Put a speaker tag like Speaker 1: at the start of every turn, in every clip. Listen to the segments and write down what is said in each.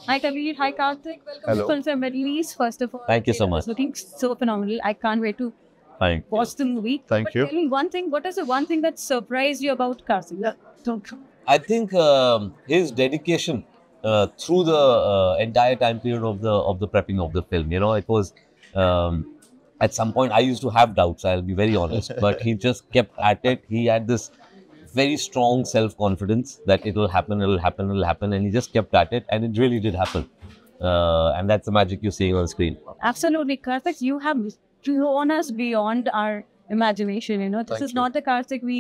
Speaker 1: Hi Kabir, hi Karthik. Welcome
Speaker 2: Hello.
Speaker 1: to Film Release. First of all,
Speaker 3: Thank you so much.
Speaker 1: It's looking so phenomenal. I can't wait to
Speaker 3: Thank you.
Speaker 1: watch the movie.
Speaker 2: Thank
Speaker 1: but
Speaker 2: you.
Speaker 1: Tell me one thing. What is the one thing that surprised you about Karthik? Don't.
Speaker 3: I think his dedication through the entire time period of the prepping of the film. You know, it was at some point I used to have doubts. I'll be very honest, but he just kept at it. He had this very strong self-confidence that it will happen, and he just kept at it, and it really did happen. And that's the magic you're seeing on screen.
Speaker 1: Absolutely, Karthik. You have drawn us beyond our imagination. You know, this
Speaker 2: Thank
Speaker 1: is
Speaker 2: you.
Speaker 1: not the Karthik we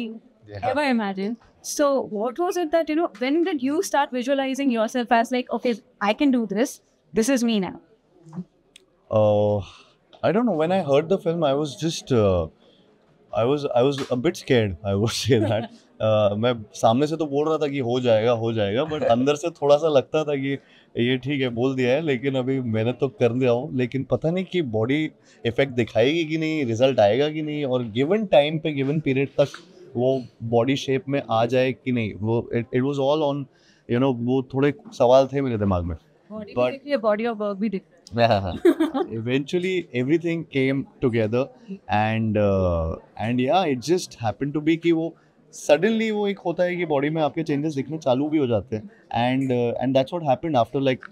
Speaker 1: ever imagined. So, what was it that When did you start visualizing yourself as like, okay, I can do this. This is me now.
Speaker 2: I don't know. When I heard the film, I was just, I was a bit scared. I would say that. मैं सामने से तो बोल रहा था कि हो जाएगा, but अंदर से थोड़ा सा लगता था कि ये ठीक है, बोल दिया है, लेकिन अभी मैंने तो कर दिया हूँ, लेकिन पता नहीं कि बॉडी इफेक्ट दिखाएगी कि नहीं, रिजल्ट आएगा कि नहीं, और गिवन टाइम पे गिवन पीरियड तक वो बॉडी शेप में आ जाए कि नहीं, वो it was all on, you know, वो थोड़े सवाल थे मेरे दिमाग में.
Speaker 1: Body
Speaker 2: But-
Speaker 1: भी दिख रही है, body of work भी दिख रही है.
Speaker 2: Eventually everything came together, and yeah, it just happened to be कि वो suddenly वो एक होता है कि बॉडी में आपके चेंजेस दिखने चालू भी हो जाते हैं, and that's what happened after like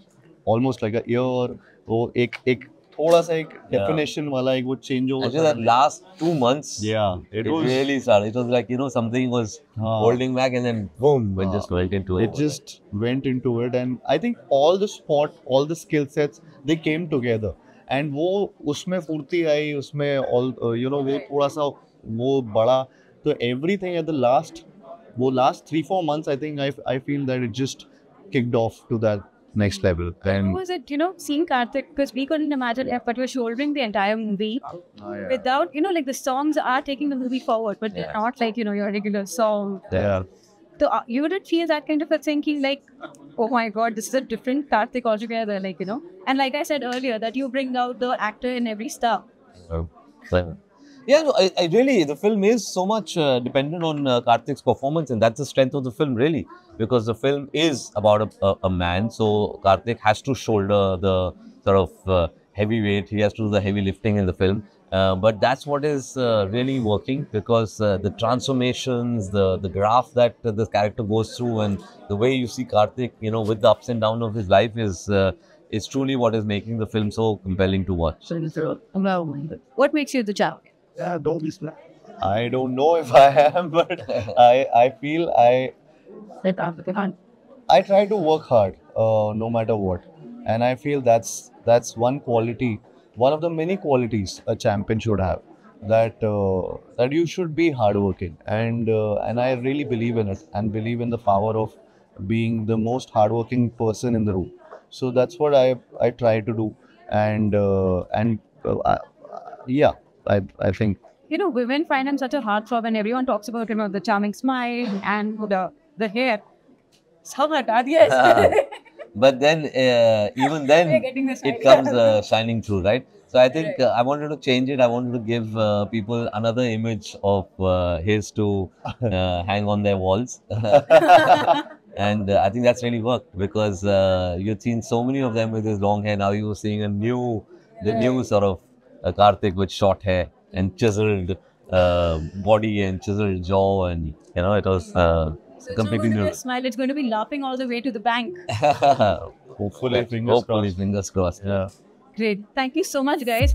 Speaker 2: almost like a year. वो एक थोड़ा सा एक definition वाला एक वो change over.
Speaker 3: Actually, that last 2 months,
Speaker 2: Yeah,
Speaker 3: it
Speaker 2: was
Speaker 3: really started. It was like, you know, something was holding back, and then boom, it just went into it.
Speaker 2: it just went into it, and I think all the skill sets, they came together, and वो उसमें फुर्ती आई, उसमें all you know, वो थोड़ा सा वो बड़ा, तो everything at the last 3-4 months, I think I feel that it just kicked off to that next level.
Speaker 1: How
Speaker 2: And
Speaker 1: was it, seeing Karthik? Because we couldn't imagine it, but you're shouldering the entire movie without, like the songs are taking the movie forward, but they're not like, your regular song.
Speaker 2: yeah,
Speaker 1: So you did feel that kind of a thinking like, oh my God, this is a different Karthik altogether, like, And like I said earlier, that you bring out the actor in every star.
Speaker 3: Yeah, no, I really, the film is so much dependent on Karthik's performance, and that's the strength of the film, really, because the film is about a man. So Karthik has to shoulder the sort of heavy weight. He has to do the heavy lifting in the film. But that's what is really working, because the transformations, the graph that this character goes through, and the way you see Karthik, with the ups and downs of his life is truly what is making the film so compelling to watch.
Speaker 1: What makes you the champion?
Speaker 2: I don't know if I am, but I feel I try to work hard, no matter what, and I feel that's one quality, one of the many qualities a champion should have. That you should be hardworking, and I really believe in it, and believe in the power of being the most hardworking person in the room. So that's what I try to do, and yeah, I think.
Speaker 1: Women find him such a heartthrob, and everyone talks about him, the charming smile and the hair. So my God, yes.
Speaker 3: But then, even then,
Speaker 1: We're getting this
Speaker 3: it
Speaker 1: right.
Speaker 3: comes shining through, right? So I think I wanted to change it. I wanted to give people another image of his to hang on their walls. And I think that's really worked, because you've seen so many of them with his long hair. Now you're seeing the new sort of Karthik with short hair and chiseled body and chiseled jaw, and it was
Speaker 1: So it's
Speaker 3: completely
Speaker 1: not going to
Speaker 3: new.
Speaker 1: be a smile, it's going to be laughing all the way to the bank.
Speaker 2: Hopefully, fingers
Speaker 3: Hopefully,
Speaker 2: crossed.
Speaker 3: fingers crossed.
Speaker 2: Yeah.
Speaker 1: Great. Thank you so much, guys.